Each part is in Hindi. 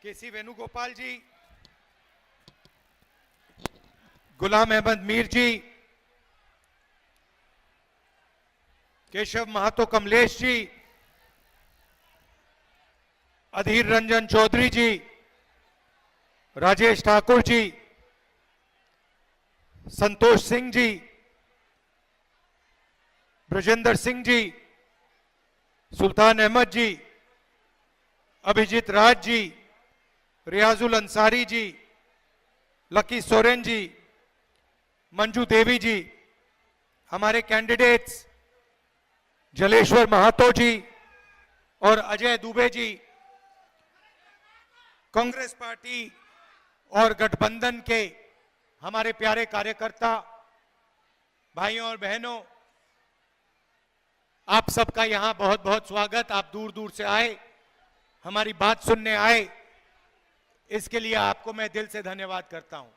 केसी वेणुगोपाल जी, गुलाम अहमद मीर जी, केशव महातो कमलेश जी, अधीर रंजन चौधरी जी, राजेश ठाकुर जी, संतोष सिंह जी, ब्रजेंद्र सिंह जी, सुल्तान अहमद जी, अभिजीत राज जी, रियाजुल अंसारी जी, लकी सोरेन जी, मंजू देवी जी, हमारे कैंडिडेट्स जलेश्वर महातो जी और अजय दुबे जी, कांग्रेस पार्टी और गठबंधन के हमारे प्यारे कार्यकर्ता भाइयों और बहनों, आप सबका यहां बहुत बहुत स्वागत। आप दूर दूर से आए, हमारी बात सुनने आए, इसके लिए आपको मैं दिल से धन्यवाद करता हूं।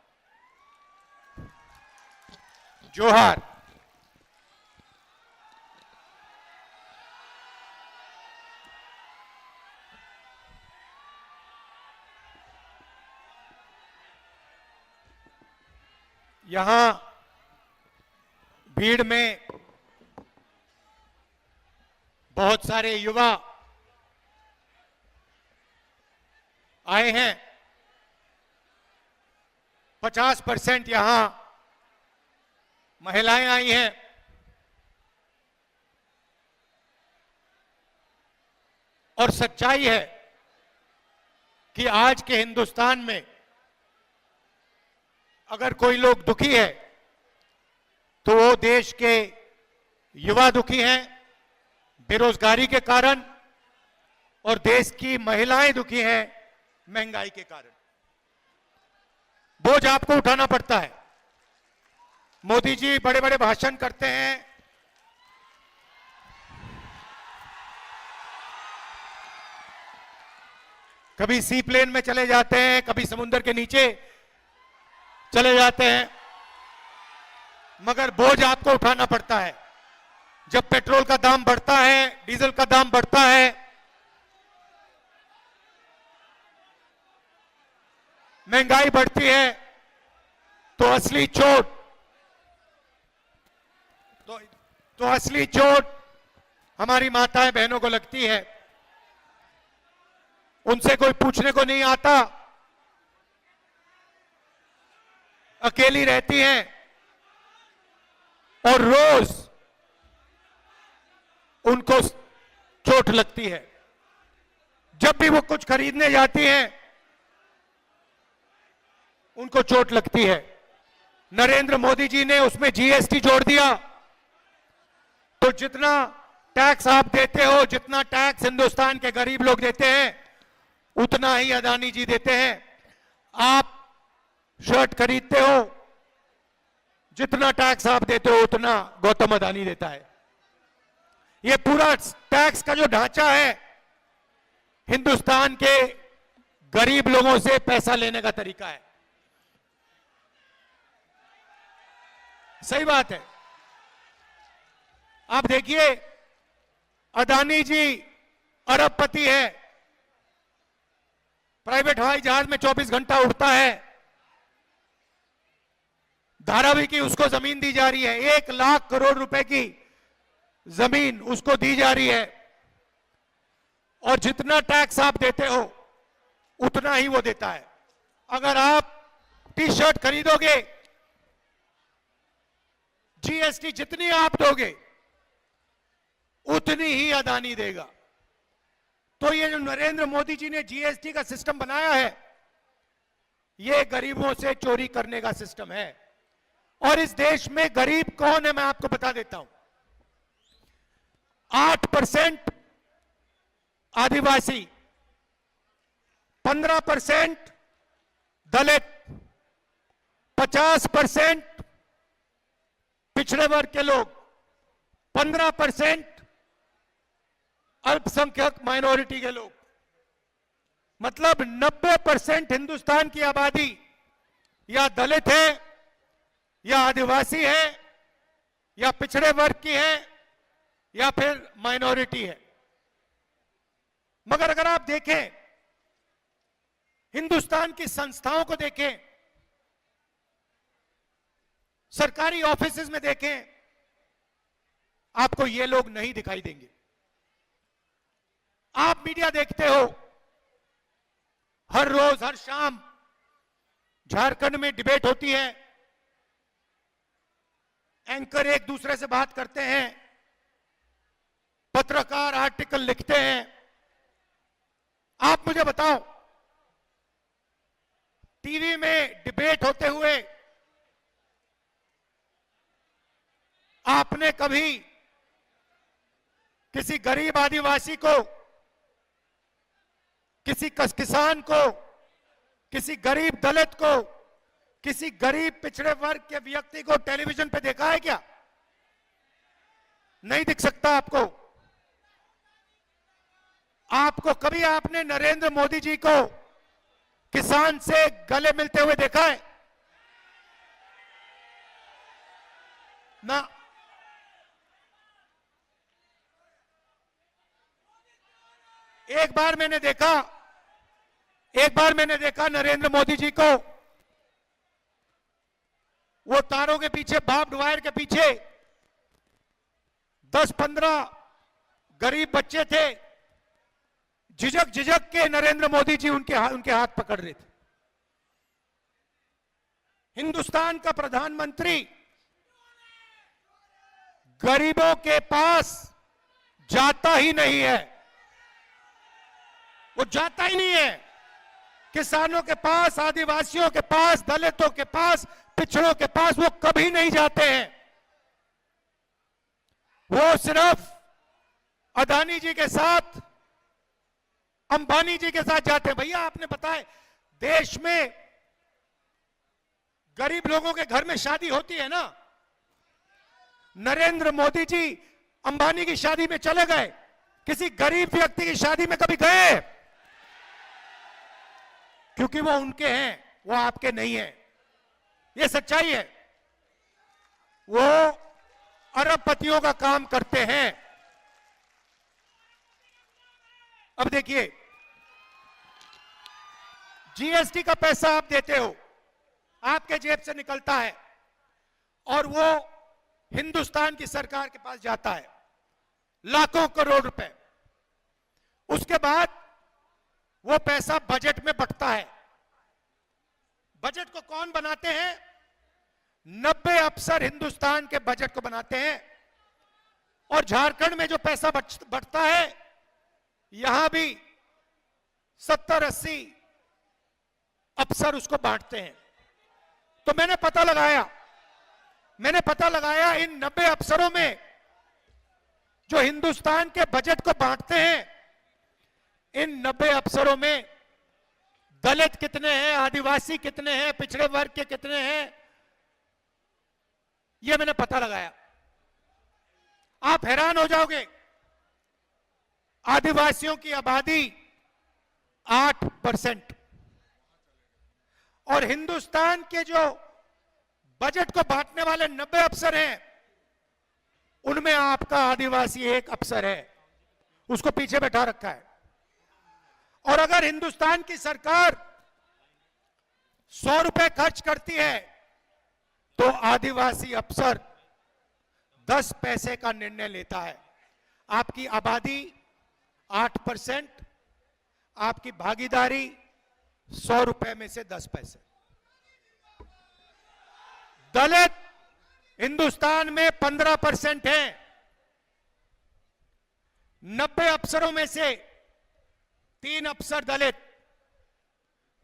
जोहार। यहां भीड़ में बहुत सारे युवा आए हैं। 50% यहां महिलाएं आई हैं। और सच्चाई है कि आज के हिंदुस्तान में अगर कोई लोग दुखी है तो वो देश के युवा दुखी हैं बेरोजगारी के कारण, और देश की महिलाएं दुखी हैं महंगाई के कारण। बोझ आपको उठाना पड़ता है। मोदी जी बड़े बड़े भाषण करते हैं, कभी सी प्लेन में चले जाते हैं, कभी समुद्र के नीचे चले जाते हैं, मगर बोझ आपको उठाना पड़ता है। जब पेट्रोल का दाम बढ़ता है, डीजल का दाम बढ़ता है, महंगाई बढ़ती है, तो असली चोट असली चोट हमारी माताएं बहनों को लगती है। उनसे कोई पूछने को नहीं आता, अकेली रहती हैं और रोज उनको चोट लगती है। जब भी वो कुछ खरीदने जाती हैं उनको चोट लगती है। नरेंद्र मोदी जी ने उसमें जीएसटी जोड़ दिया, तो जितना टैक्स आप देते हो, जितना टैक्स हिंदुस्तान के गरीब लोग देते हैं, उतना ही अदानी जी देते हैं। आप शर्ट खरीदते हो, जितना टैक्स आप देते हो उतना गौतम अदानी देता है। ये पूरा टैक्स का जो ढांचा है, हिंदुस्तान के गरीब लोगों से पैसा लेने का तरीका है। सही बात है। आप देखिए, अदानी जी अरबपति है, प्राइवेट हवाई जहाज में 24 घंटा उड़ता है, धारावी की उसको जमीन दी जा रही है, 1 लाख करोड़ रुपए की जमीन उसको दी जा रही है, और जितना टैक्स आप देते हो उतना ही वो देता है। अगर आप टी शर्ट खरीदोगे, जीएसटी जितनी आप दोगे उतनी ही अदानी देगा। तो ये जो नरेंद्र मोदी जी ने जीएसटी का सिस्टम बनाया है, ये गरीबों से चोरी करने का सिस्टम है। और इस देश में गरीब कौन है मैं आपको बता देता हूं। 8% आदिवासी, 15% दलित, 50% पिछड़े वर्ग के लोग, 15% अल्पसंख्यक माइनॉरिटी के लोग। मतलब 90% हिंदुस्तान की आबादी या दलित है, या आदिवासी है, या पिछड़े वर्ग की है, या फिर माइनॉरिटी है। मगर अगर आप देखें हिंदुस्तान की संस्थाओं को देखें, सरकारी ऑफिसेज में देखें, आपको ये लोग नहीं दिखाई देंगे। आप मीडिया देखते हो, हर रोज हर शाम झारखंड में डिबेट होती है, एंकर एक दूसरे से बात करते हैं, पत्रकार आर्टिकल लिखते हैं। आप मुझे बताओ, टीवी में डिबेट होते हुए आपने कभी किसी गरीब आदिवासी को, किसी किसान को, किसी गरीब दलित को, किसी गरीब पिछड़े वर्ग के व्यक्ति को टेलीविजन पे देखा है क्या? नहीं दिख सकता आपको। आपको कभी आपने नरेंद्र मोदी जी को किसान से गले मिलते हुए देखा है? ना। एक बार मैंने देखा नरेंद्र मोदी जी को, वो तारों के पीछे, बार्ब्ड वायर के पीछे 10-15 गरीब बच्चे थे, झिझक के नरेंद्र मोदी जी उनके हाथ पकड़ रहे थे। हिंदुस्तान का प्रधानमंत्री गरीबों के पास जाता ही नहीं है, वो जाता ही नहीं है। किसानों के पास, आदिवासियों के पास, दलितों के पास, पिछड़ों के पास वो कभी नहीं जाते हैं। वो सिर्फ अदानी जी के साथ, अंबानी जी के साथ जाते हैं। भैया आपने बताया, देश में गरीब लोगों के घर में शादी होती है ना, नरेंद्र मोदी जी अंबानी की शादी में चले गए, किसी गरीब व्यक्ति की शादी में कभी गए? क्योंकि वो उनके हैं, वो आपके नहीं हैं। ये सच्चाई है। वो अरबपतियों का काम करते हैं। अब देखिए, जीएसटी का पैसा आप देते हो, आपके जेब से निकलता है और वो हिंदुस्तान की सरकार के पास जाता है, लाखों करोड़ रुपए। उसके बाद वो पैसा बजट में बंटता है। बजट को कौन बनाते हैं? 90 अफसर हिंदुस्तान के बजट को बनाते हैं। और झारखंड में जो पैसा बंटता है, यहां भी 70-80 अफसर उसको बांटते हैं। तो मैंने पता लगाया इन 90 अफसरों में जो हिंदुस्तान के बजट को बांटते हैं, इन 90 अफसरों में दलित कितने हैं, आदिवासी कितने हैं, पिछड़े वर्ग के कितने हैं, यह मैंने पता लगाया। आप हैरान हो जाओगे, आदिवासियों की आबादी 8% और हिंदुस्तान के जो बजट को बांटने वाले 90 अफसर हैं, उनमें आपका आदिवासी एक अफसर है, उसको पीछे बैठा रखा है। और अगर हिंदुस्तान की सरकार 100 रुपए खर्च करती है, तो आदिवासी अफसर 10 पैसे का निर्णय लेता है। आपकी आबादी 8%, आपकी भागीदारी 100 रुपए में से 10 पैसे। दलित हिंदुस्तान में 15% हैं। 90 अफसरों में से 3 अफसर दलित।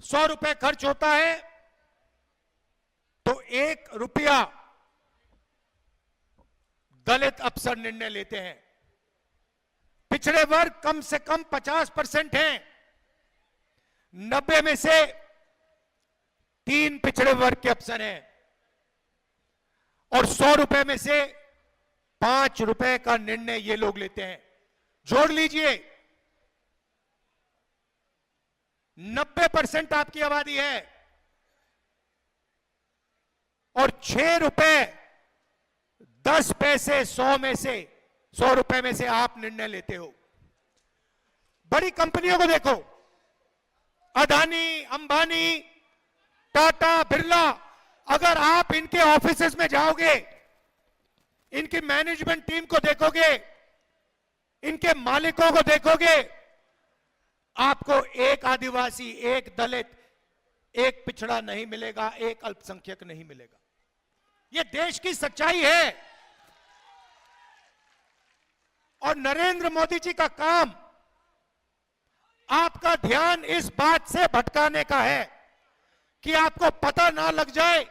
100 रुपए खर्च होता है तो 1 रुपया दलित अफसर निर्णय लेते हैं। पिछड़े वर्ग कम से कम 50% हैं। 90 में से 3 पिछड़े वर्ग के अफसर हैं और 100 रुपए में से 5 रुपए का निर्णय ये लोग लेते हैं। जोड़ लीजिए, 90% आपकी आबादी है और 6 रुपए 10 पैसे 100 रुपए में से आप निर्णय लेते हो। बड़ी कंपनियों को देखो, अदानी, अंबानी, टाटा, बिरला, अगर आप इनके ऑफिसेज में जाओगे, इनकी मैनेजमेंट टीम को देखोगे, इनके मालिकों को देखोगे, आपको एक आदिवासी, एक दलित, एक पिछड़ा नहीं मिलेगा, एक अल्पसंख्यक नहीं मिलेगा। यह देश की सच्चाई है। और नरेंद्र मोदी जी का काम आपका ध्यान इस बात से भटकाने का है कि आपको पता ना लग जाए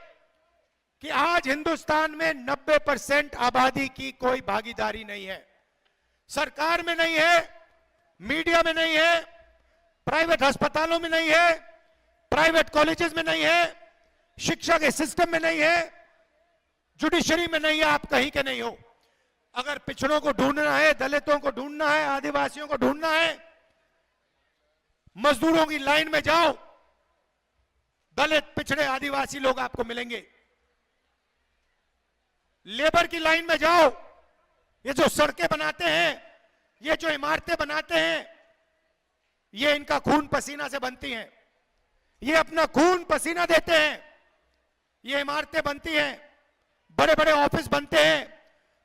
कि आज हिंदुस्तान में 90% आबादी की कोई भागीदारी नहीं है, सरकार में नहीं है, मीडिया में नहीं है, प्राइवेट अस्पतालों में नहीं है, प्राइवेट कॉलेजेस में नहीं है, शिक्षा के सिस्टम में नहीं है, जुडिशरी में नहीं है, आप कहीं के नहीं हो। अगर पिछड़ों को ढूंढना है, दलितों को ढूंढना है, आदिवासियों को ढूंढना है, मजदूरों की लाइन में जाओ, दलित, पिछड़े, आदिवासी लोग आपको मिलेंगे। लेबर की लाइन में जाओ, ये जो सड़कें बनाते हैं, ये जो इमारतें बनाते हैं, ये इनका खून पसीना से बनती हैं, ये अपना खून पसीना देते हैं, ये इमारतें बनती हैं, बड़े बड़े ऑफिस बनते हैं,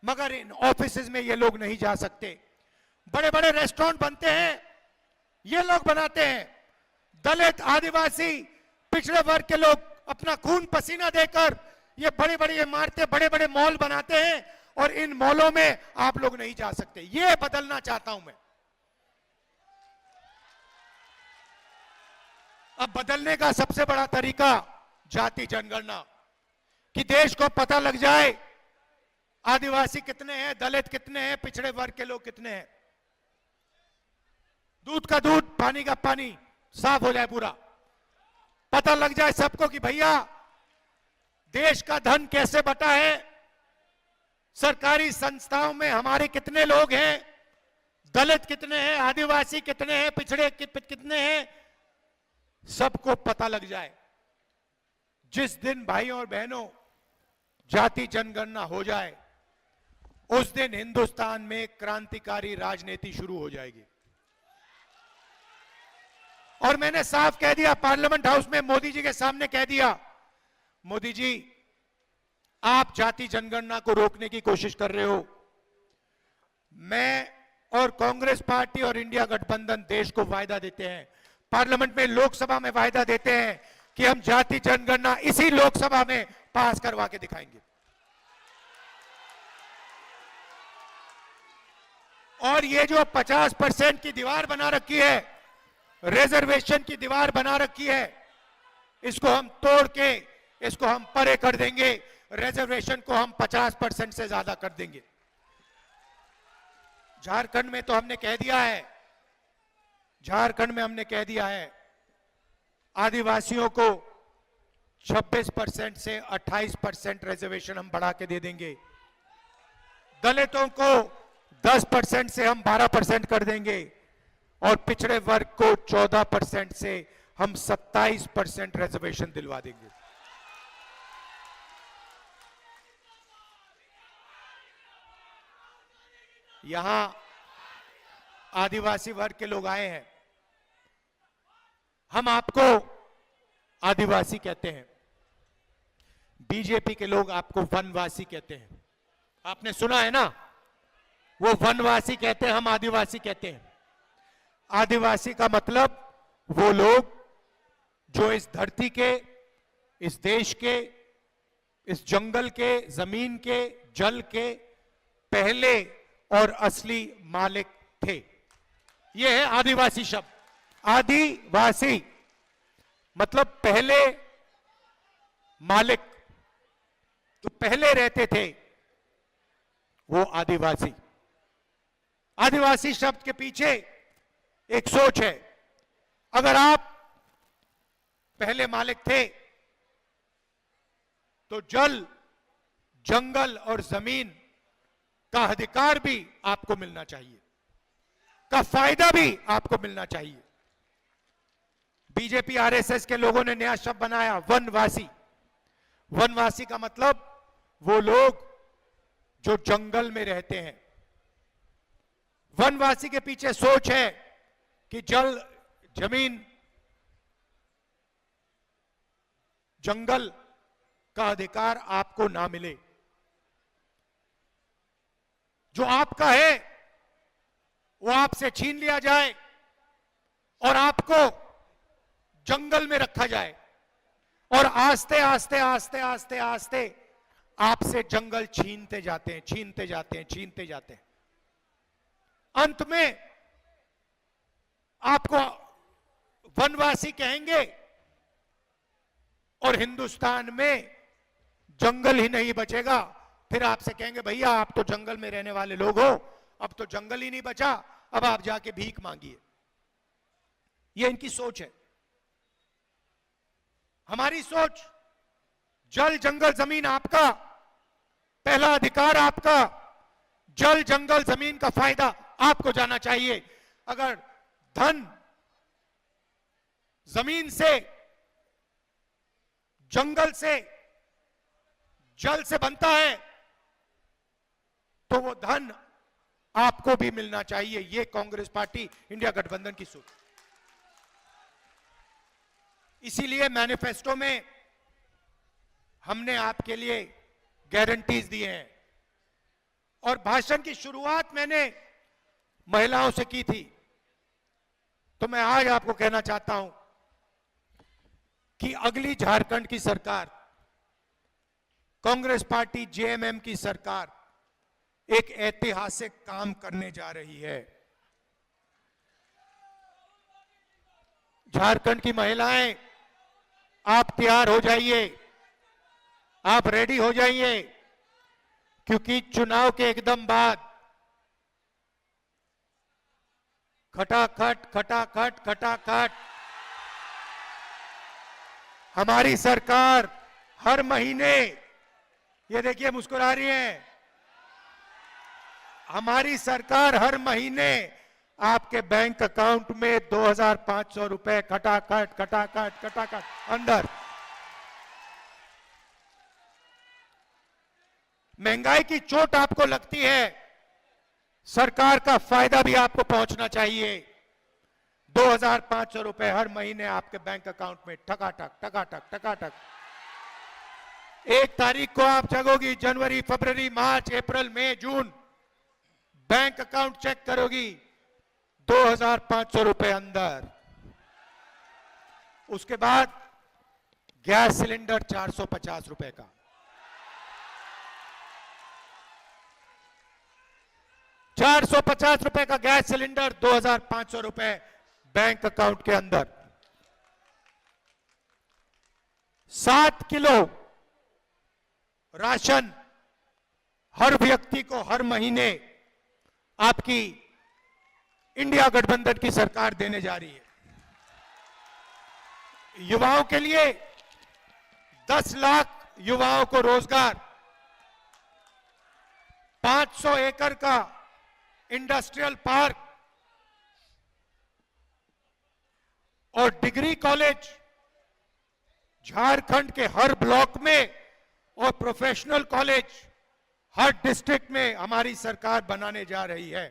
मगर इन ऑफिसेज में ये लोग नहीं जा सकते। बड़े बड़े रेस्टोरेंट बनते हैं, ये लोग बनाते हैं। दलित, आदिवासी, पिछड़े वर्ग के लोग अपना खून पसीना देकर ये बड़ी बड़ी इमारतें, बड़े बड़े मॉल बनाते हैं, और इन मॉलों में आप लोग नहीं जा सकते। ये बदलना चाहता हूं मैं। अब बदलने का सबसे बड़ा तरीका जाति जनगणना, कि देश को पता लग जाए आदिवासी कितने हैं, दलित कितने हैं, पिछड़े वर्ग के लोग कितने हैं। दूध का दूध, पानी का पानी साफ हो जाए, पूरा पता लग जाए सबको कि भैया देश का धन कैसे बटा है, सरकारी संस्थाओं में हमारे कितने लोग हैं, दलित कितने हैं, आदिवासी कितने हैं, पिछड़े कितने हैं, सबको पता लग जाए। जिस दिन भाइयों और बहनों जाति जनगणना हो जाए, उस दिन हिंदुस्तान में क्रांतिकारी राजनीति शुरू हो जाएगी। और मैंने साफ कह दिया, पार्लियामेंट हाउस में मोदी जी के सामने कह दिया, मोदी जी आप जाति जनगणना को रोकने की कोशिश कर रहे हो। मैं और कांग्रेस पार्टी और इंडिया गठबंधन देश को वायदा देते हैं, पार्लियामेंट में, लोकसभा में वायदा देते हैं कि हम जाति जनगणना इसी लोकसभा में पास करवा के दिखाएंगे। और ये जो 50% की दीवार बना रखी है, रिजर्वेशन की दीवार बना रखी है, इसको हम तोड़ के इसको हम परे कर देंगे। रिजर्वेशन को हम 50% से ज्यादा कर देंगे। झारखंड में तो हमने कह दिया है, झारखंड में हमने कह दिया है आदिवासियों को 26% से 28% रिजर्वेशन हम बढ़ा के दे देंगे। दलितों को 10% से हम 12% कर देंगे, और पिछड़े वर्ग को 14% से हम 27% रिजर्वेशन दिलवा देंगे। यहां आदिवासी वर्ग के लोग आए हैं, हम आपको आदिवासी कहते हैं, बीजेपी के लोग आपको वनवासी कहते हैं। आपने सुना है ना, वो वनवासी कहते हैं, हम आदिवासी कहते हैं। आदिवासी का मतलब वो लोग जो इस धरती के, इस देश के, इस जंगल के, जमीन के, जल के पहले और असली मालिक थे। ये है आदिवासी शब्द। आदिवासी मतलब पहले मालिक, तो पहले रहते थे वो आदिवासी। आदिवासी शब्द के पीछे एक सोच है, अगर आप पहले मालिक थे तो जल, जंगल और जमीन का अधिकार भी आपको मिलना चाहिए, का फायदा भी आपको मिलना चाहिए। बीजेपी आरएसएस के लोगों ने नया शब्द बनाया, वनवासी। वनवासी का मतलब वो लोग जो जंगल में रहते हैं। वनवासी के पीछे सोच है कि जल, जमीन जंगल का अधिकार आपको ना मिले। जो आपका है वो आपसे छीन लिया जाए और आपको जंगल में रखा जाए और आस्ते आस्ते आस्ते आस्ते आस्ते आपसे जंगल छीनते जाते हैं, छीनते जाते हैं, छीनते जाते हैं। अंत में आपको वनवासी कहेंगे और हिंदुस्तान में जंगल ही नहीं बचेगा। फिर आपसे कहेंगे भैया आप तो जंगल में रहने वाले लोग हो, अब तो जंगल ही नहीं बचा, अब आप जाके भीख मांगिए। ये इनकी सोच है। हमारी सोच, जल जंगल जमीन आपका, पहला अधिकार आपका, जल जंगल जमीन का फायदा आपको जाना चाहिए। अगर धन जमीन से, जंगल से, जल से बनता है तो वो धन आपको भी मिलना चाहिए। ये कांग्रेस पार्टी, इंडिया गठबंधन की सोच। इसीलिए मैनिफेस्टो में हमने आपके लिए गारंटीज दिए हैं और भाषण की शुरुआत मैंने महिलाओं से की थी, तो मैं आज आपको कहना चाहता हूं कि अगली झारखंड की सरकार, कांग्रेस पार्टी जेएमएम की सरकार एक ऐतिहासिक काम करने जा रही है। झारखंड की महिलाएं, आप तैयार हो जाइए, आप रेडी हो जाइए, क्योंकि चुनाव के एकदम बाद खटाखट खटाखट खटाखट हमारी सरकार हर महीने, ये देखिए मुस्कुरा रही है, हमारी सरकार हर महीने आपके बैंक अकाउंट में 2,500 रुपए खटाखट खटाखट खटाखट अंदर। महंगाई की चोट आपको लगती है, सरकार का फायदा भी आपको पहुंचना चाहिए। 2,500 रुपए हर महीने आपके बैंक अकाउंट में ठकाठक ठकाठक ठकाठक। 1 तारीख को आप जगोगी, जनवरी, फरवरी, मार्च, अप्रैल, मई, जून, बैंक अकाउंट चेक करोगी, 2,500 रुपए अंदर। उसके बाद गैस सिलेंडर 450 रुपए का, 450 रुपए का गैस सिलेंडर, 2,500 रुपए बैंक अकाउंट के अंदर। 7 किलो राशन हर व्यक्ति को हर महीने आपकी इंडिया गठबंधन की सरकार देने जा रही है। युवाओं के लिए 10 लाख युवाओं को रोजगार, 500 एकड़ का इंडस्ट्रियल पार्क और डिग्री कॉलेज झारखंड के हर ब्लॉक में और प्रोफेशनल कॉलेज हर डिस्ट्रिक्ट में हमारी सरकार बनाने जा रही है।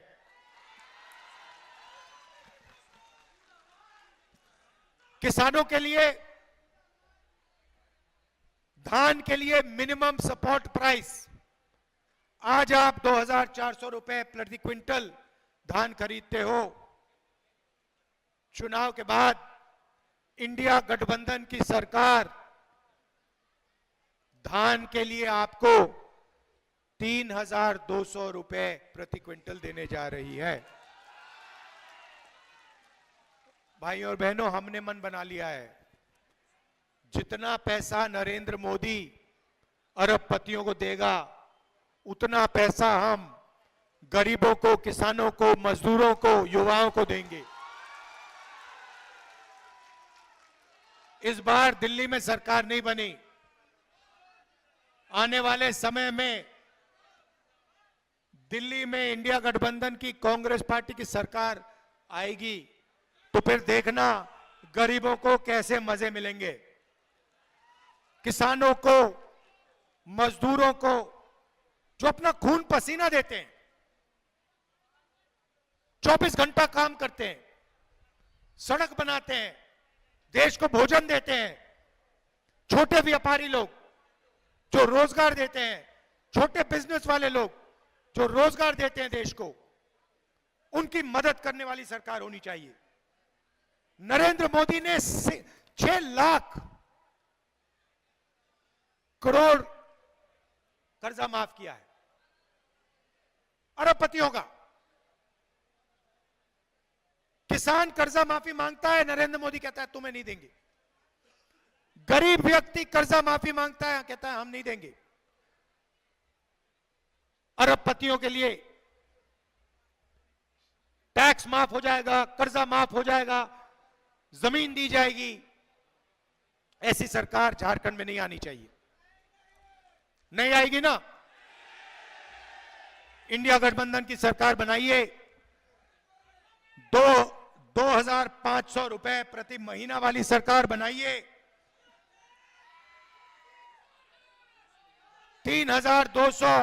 किसानों के लिए धान के लिए मिनिमम सपोर्ट प्राइस, आज आप 2,400 रुपए प्रति क्विंटल धान खरीदते हो, चुनाव के बाद इंडिया गठबंधन की सरकार धान के लिए आपको 3,200 रुपए प्रति क्विंटल देने जा रही है। भाइयों और बहनों, हमने मन बना लिया है, जितना पैसा नरेंद्र मोदी अरबपतियों को देगा, उतना पैसा हम गरीबों को, किसानों को, मजदूरों को, युवाओं को देंगे। इस बार दिल्ली में सरकार नहीं बनी, आने वाले समय में दिल्ली में इंडिया गठबंधन की कांग्रेस पार्टी की सरकार आएगी, तो फिर देखना गरीबों को कैसे मजे मिलेंगे, किसानों को, मजदूरों को, जो अपना खून पसीना देते हैं, 24 घंटा काम करते हैं, सड़क बनाते हैं, देश को भोजन देते हैं, छोटे व्यापारी लोग जो रोजगार देते हैं, छोटे बिजनेस वाले लोग जो रोजगार देते हैं देश को, उनकी मदद करने वाली सरकार होनी चाहिए। नरेंद्र मोदी ने 6 लाख करोड़ कर्जा माफ किया है, अरबपतियों का। किसान कर्जा माफी मांगता है, नरेंद्र मोदी कहता है तुम्हें नहीं देंगे। गरीब व्यक्ति कर्जा माफी मांगता है, कहता है हम नहीं देंगे। अरबपतियों के लिए टैक्स माफ हो जाएगा, कर्जा माफ हो जाएगा, जमीन दी जाएगी। ऐसी सरकार झारखंड में नहीं आनी चाहिए। नहीं आएगी ना? इंडिया गठबंधन की सरकार बनाइए। 2,500 रुपए प्रति महीना वाली सरकार बनाइए। 3,200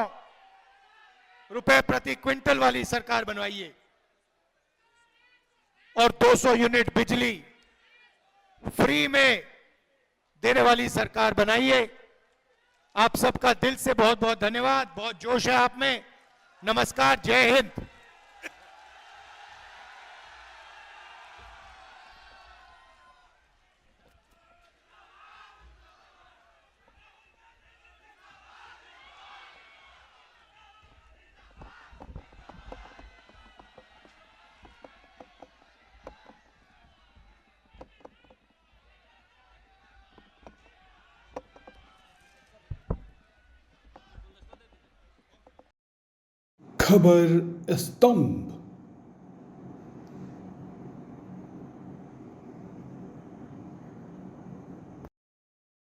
रुपए प्रति क्विंटल वाली सरकार बनवाइए और 200 यूनिट बिजली फ्री में देने वाली सरकार बनाइए। आप सबका दिल से बहुत बहुत धन्यवाद। बहुत जोश है आप में। नमस्कार, जय हिंद। खबर स्तंभ।